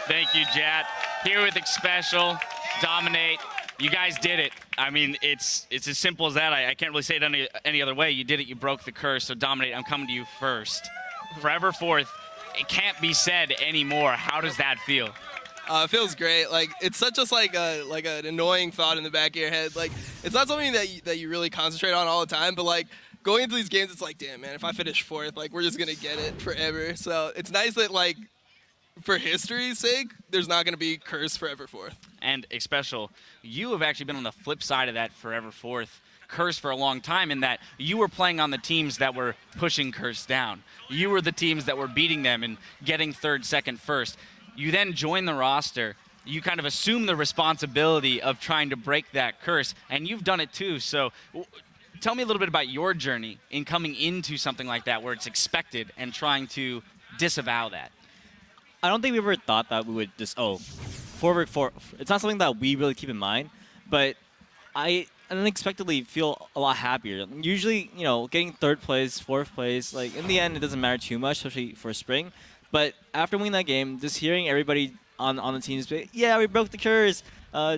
Thank you, Jat. Here with Special, Dominate. You guys did it. I mean, it's as simple as that. I can't really say it any other way. You did it. You broke the curse. So, Dominate, I'm coming to you first. Forever fourth. It can't be said anymore. How does that feel? It feels great. Like, it's such just like an annoying thought in the back of your head. Like, it's not something that you really concentrate on all the time, but like going into these games, it's like, damn, man, if I finish fourth, like, we're just gonna get it forever. So it's nice that, like, for history's sake, there's not gonna be curse forever fourth. And Special, you have actually been on the flip side of that forever fourth curse for a long time, in that you were playing on the teams that were pushing curse down. You were the teams that were beating them and getting third, second, first. You then join the roster. You kind of assume the responsibility of trying to break that curse, and you've done it too. So tell me a little bit about your journey in coming into something like that where it's expected and trying to disavow that. I don't think we ever thought that we would just, forward four. It's not something that we really keep in mind, but I unexpectedly feel a lot happier. Usually, you know, getting third place, fourth place, like in the end, it doesn't matter too much, especially for spring. But after winning that game, just hearing everybody on the team say, yeah, we broke the curse,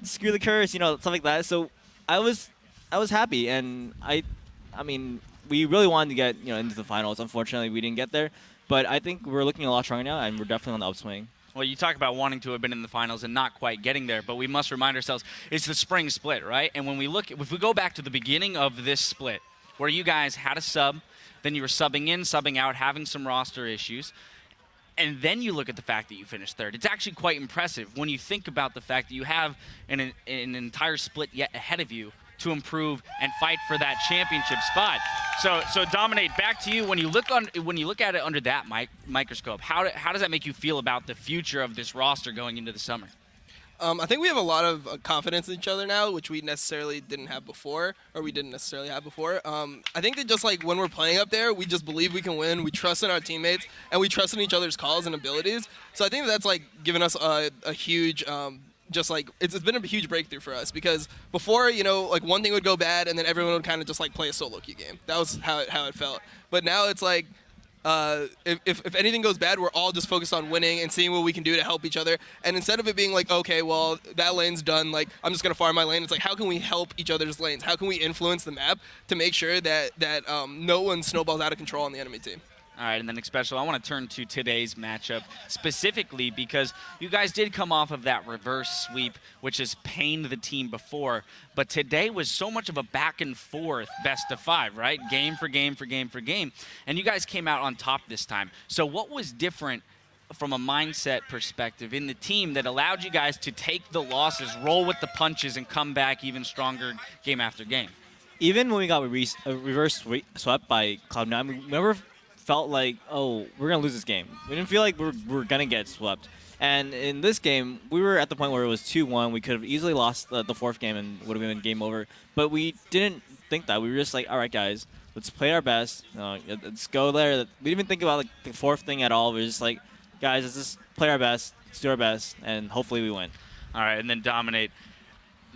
screw the curse, you know, stuff like that. So I was happy, and I mean, we really wanted to get, you know, into the finals. Unfortunately, we didn't get there, but I think we're looking a lot stronger now, and we're definitely on the upswing. Well, you talk about wanting to have been in the finals and not quite getting there, but we must remind ourselves it's the spring split, right? And when we look, if we go back to the beginning of this split, where you guys had a sub, then you were subbing in, subbing out, having some roster issues, and then you look at the fact that you finished third. It's actually quite impressive when you think about the fact that you have an entire split yet ahead of you to improve and fight for that championship spot. So Dominate, back to you. When you look at it under that microscope, how does that make you feel about the future of this roster going into the summer? I think we have a lot of confidence in each other now, which we necessarily didn't have before, or we didn't necessarily have before. I think that just like when we're playing up there, we just believe we can win. We trust in our teammates, and we trust in each other's calls and abilities. So I think that's like given us a huge, just like it's been a huge breakthrough for us, because before, you know, like one thing would go bad and then everyone would kind of just like play a solo queue game. That was how it felt. But now it's like, if anything goes bad, we're all just focused on winning and seeing what we can do to help each other. And instead of it being like, okay, well, that lane's done, like, I'm just going to farm my lane, it's like, how can we help each other's lanes? How can we influence the map to make sure that no one snowballs out of control on the enemy team? All right, and then Special, I want to turn to today's matchup specifically because you guys did come off of that reverse sweep, which has pained the team before, but today was so much of a back and forth best of five, right? Game for game for game for game, and you guys came out on top this time. So what was different from a mindset perspective in the team that allowed you guys to take the losses, roll with the punches, and come back even stronger game after game? Even when we got reverse swept by Cloud9, we never felt like, oh, we're going to lose this game. We didn't feel like we're going to get swept. And in this game, we were at the point where it was 2-1. We could have easily lost the fourth game and would have been game over. But we didn't think that. We were just like, all right, guys, let's play our best. Let's go there. We didn't even think about like the fourth thing at all. We were just like, guys, let's just play our best. Let's do our best, and hopefully we win. All right, and then Dominate.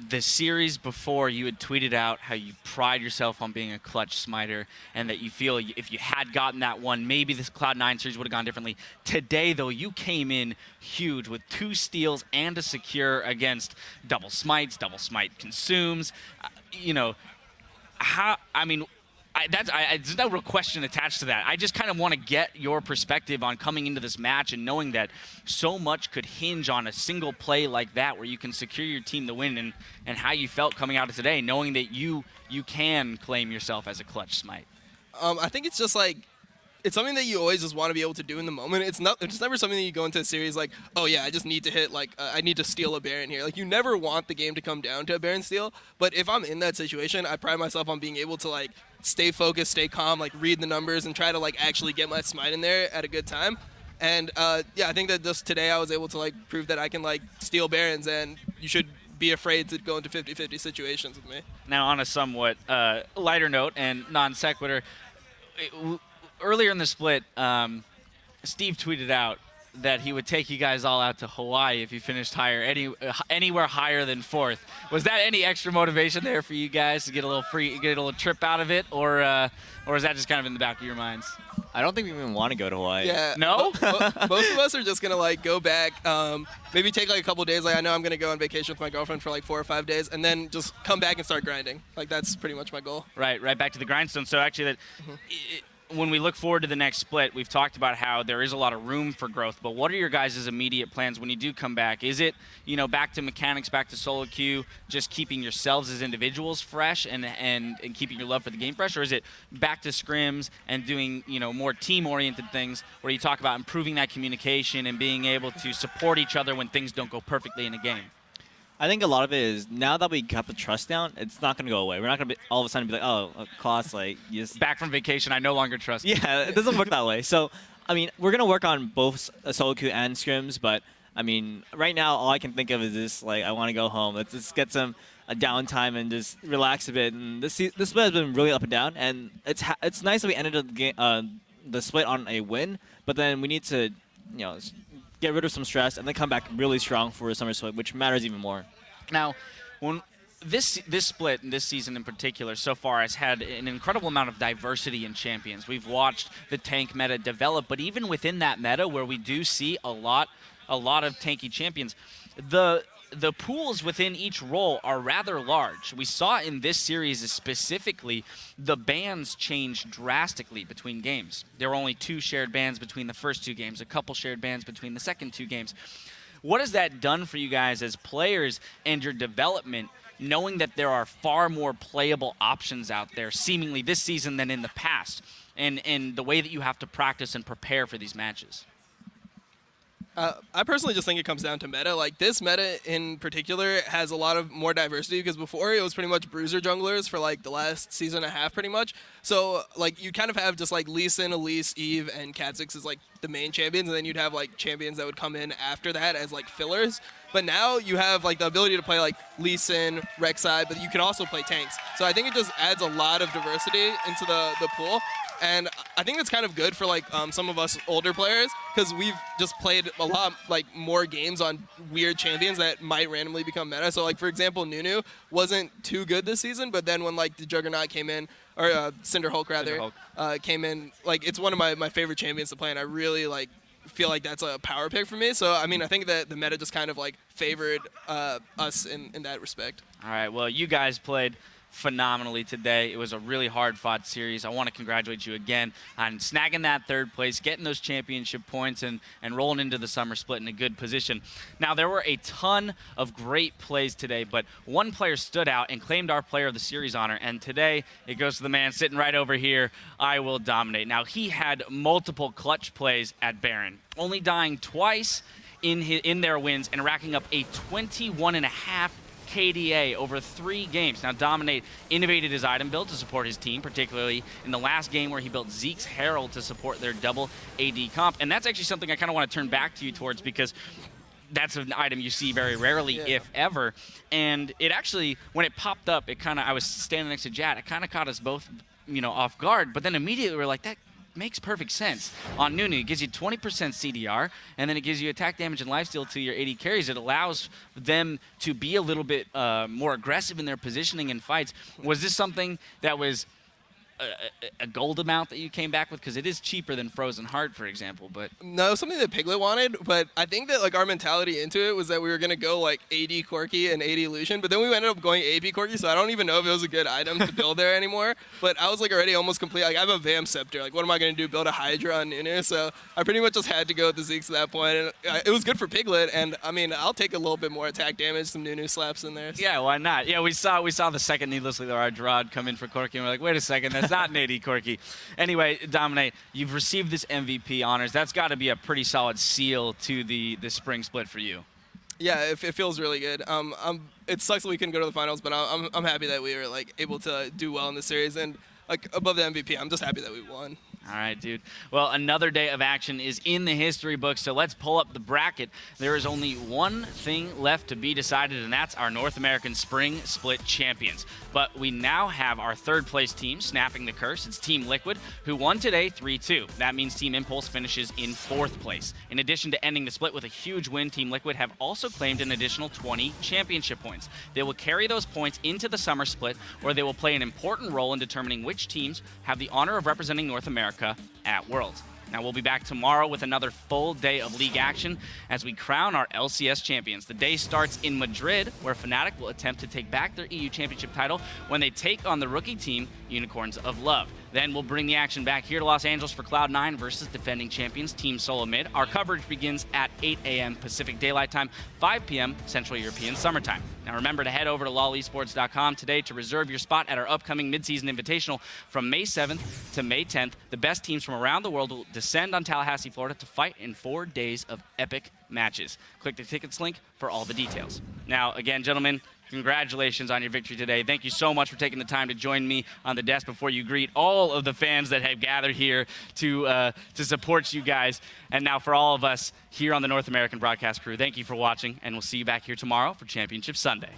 The series before, you had tweeted out how you pride yourself on being a clutch smiter and that you feel if you had gotten that one, maybe this Cloud9 series would have gone differently. Today, though, you came in huge with 2 steals and a secure against double smites, double smite consumes. You know, how, I mean, there's no real question attached to that. I just kind of want to get your perspective on coming into this match and knowing that so much could hinge on a single play like that where you can secure your team the win, and how you felt coming out of today, knowing that you can claim yourself as a clutch smite. I think it's just like, it's something that you always just want to be able to do in the moment. It's never something that you go into a series like, oh yeah, I just need to hit, like, I need to steal a Baron here. Like, you never want the game to come down to a Baron steal, but if I'm in that situation, I pride myself on being able to, like, stay focused, stay calm, like, read the numbers, and try to, like, actually get my smite in there at a good time. And, yeah, I think that just today I was able to, like, prove that I can, like, steal Barons, and you should be afraid to go into 50-50 situations with me. Now, on a somewhat lighter note and non sequitur, earlier in the split, Steve tweeted out that he would take you guys all out to Hawaii if you finished higher, anywhere higher than fourth. Was that any extra motivation there for you guys to get a little trip out of it, or is that just kind of in the back of your minds? I don't think we even want to go to Hawaii. Yeah. No? Most of us are just gonna like go back, maybe take like a couple days. Like I know I'm gonna go on vacation with my girlfriend for like 4 or 5 days, and then just come back and start grinding. Like that's pretty much my goal. Right back to the grindstone. So actually, when we look forward to the next split, we've talked about how there is a lot of room for growth. But what are your guys' immediate plans when you do come back? Is it, back to mechanics, back to solo queue, just keeping yourselves as individuals fresh and keeping your love for the game fresh, or is it back to scrims and doing more team-oriented things where you talk about improving that communication and being able to support each other when things don't go perfectly in a game? I think a lot of it is now that we got the trust down, it's not going to go away. We're not going to be all of a sudden be like, oh, Klaus, like, you just... Back from vacation, I no longer trust you. Yeah, it doesn't work that way. So, I mean, we're going to work on both solo queue and scrims, but, I mean, right now, all I can think of is this, like, I want to go home. Let's just get some downtime and just relax a bit. And this split has been really up and down, and it's nice that we ended the split on a win, but then we need to, get rid of some stress and then come back really strong for a summer split, which matters even more. Now, when this split, and this season in particular, so far has had an incredible amount of diversity in champions. We've watched the tank meta develop, but even within that meta, where we do see a lot of tanky champions, the pools within each role are rather large. We saw in this series specifically, the bans changed drastically between games. There were only 2 shared bans between the first 2 games, a couple shared bans between the second 2 games. What has that done for you guys as players and your development, knowing that there are far more playable options out there seemingly this season than in the past, and the way that you have to practice and prepare for these matches? I personally just think it comes down to meta. Like this meta in particular has a lot of more diversity because before it was pretty much bruiser junglers for like the last season and a half pretty much. So like you kind of have just like Lee Sin, Elise, Eve, and Kha'Zix as like the main champions, and then you'd have like champions that would come in after that as like fillers. But now you have like the ability to play like Lee Sin, Rek'Sai, but you can also play tanks. So I think it just adds a lot of diversity into the pool. And I think it's kind of good for like some of us older players because we've just played a lot like more games on weird champions that might randomly become meta. So like for example, Nunu wasn't too good this season, but then when like the Juggernaut came in, or Cinderhulk rather, came in, like it's one of my favorite champions to play, and I really like feel like that's a power pick for me. So I mean, I think that the meta just kind of like favored us in that respect. All right, well, you guys played phenomenally today. It was a really hard-fought series. I want to congratulate you again on snagging that 3rd place, getting those championship points, and rolling into the summer split in a good position. Now, there were a ton of great plays today, but one player stood out and claimed our Player of the Series honor, and today it goes to the man sitting right over here, I Will Dominate. Now, he had multiple clutch plays at Baron, only dying twice in their wins and racking up a 21.5 KDA over 3 games. Now, Dominate innovated his item build to support his team, particularly in the last game where he built Zeke's Herald to support their double AD comp. And that's actually something I kind of want to turn back to you towards because that's an item you see very rarely, if ever. And it actually, when it popped up, I was standing next to Jad. It kind of caught us both, off guard. But then immediately we're like, that makes perfect sense. On Nunu, it gives you 20% CDR, and then it gives you attack damage and lifesteal to your AD carries. It allows them to be a little bit more aggressive in their positioning in fights. Was this something that was a gold amount that you came back with? Because it is cheaper than Frozen Heart, for example. But no, something that Piglet wanted, but I think that like our mentality into it was that we were gonna go like AD Corki and AD Lucian, but then we ended up going AP Corki, so I don't even know if it was a good item to build there anymore. But I was like already almost complete. Like I have a Vam Scepter. Like what am I gonna do? Build a Hydra on Nunu? So I pretty much just had to go with the Zeeks at that point, and it was good for Piglet. And I mean, I'll take a little bit more attack damage, some Nunu slaps in there. So. Yeah, why not? Yeah, we saw the second needlessly our Drod come in for Corki, and we're like, wait a second, that's not an AD Corki. Anyway, Dominate, you've received this MVP honors. That's got to be a pretty solid seal to the spring split for you. Yeah, it feels really good. It sucks that we couldn't go to the finals, but I'm happy that we were like able to do well in the series, and like above the MVP, I'm just happy that we won. All right, dude. Well, another day of action is in the history books, so let's pull up the bracket. There is only one thing left to be decided, and that's our North American Spring Split champions. But we now have our 3rd place team snapping the curse. It's Team Liquid, who won today 3-2. That means Team Impulse finishes in 4th place. In addition to ending the split with a huge win, Team Liquid have also claimed an additional 20 championship points. They will carry those points into the summer split, where they will play an important role in determining which teams have the honor of representing North America America at Worlds. Now, we'll be back tomorrow with another full day of league action as we crown our LCS champions. The day starts in Madrid, where Fnatic will attempt to take back their EU Championship title when they take on the rookie team, Unicorns of Love. Then we'll bring the action back here to Los Angeles for Cloud9 versus defending champions Team Solo Mid. Our coverage begins at 8 a.m. Pacific Daylight Time, 5 p.m. Central European Summertime. Now remember to head over to lolesports.com today to reserve your spot at our upcoming midseason invitational from May 7th to May 10th. The best teams from around the world will descend on Tallahassee, Florida to fight in 4 days of epic matches. Click the tickets link for all the details. Now, again, gentlemen, congratulations on your victory today. Thank you so much for taking the time to join me on the desk before you greet all of the fans that have gathered here to support you guys. And now for all of us here on the North American broadcast crew, thank you for watching, and we'll see you back here tomorrow for Championship Sunday.